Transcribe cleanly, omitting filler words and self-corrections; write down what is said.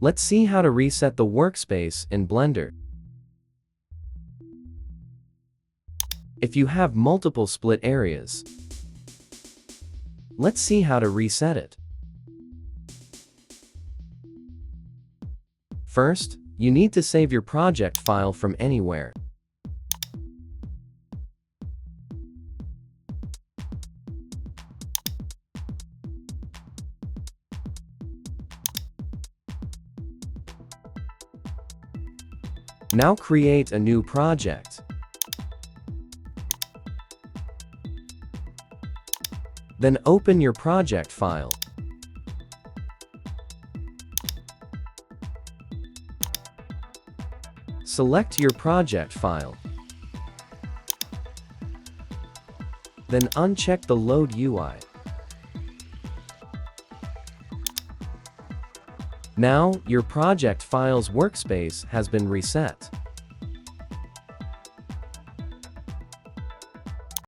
Let's see how to reset the workspace in Blender. If you have multiple split areas, let's see how to reset it. First, you need to save your project file from anywhere. Now create a new project. Then open your project file. Select your project file. Then uncheck the Load UI. Now, your project file's workspace has been reset.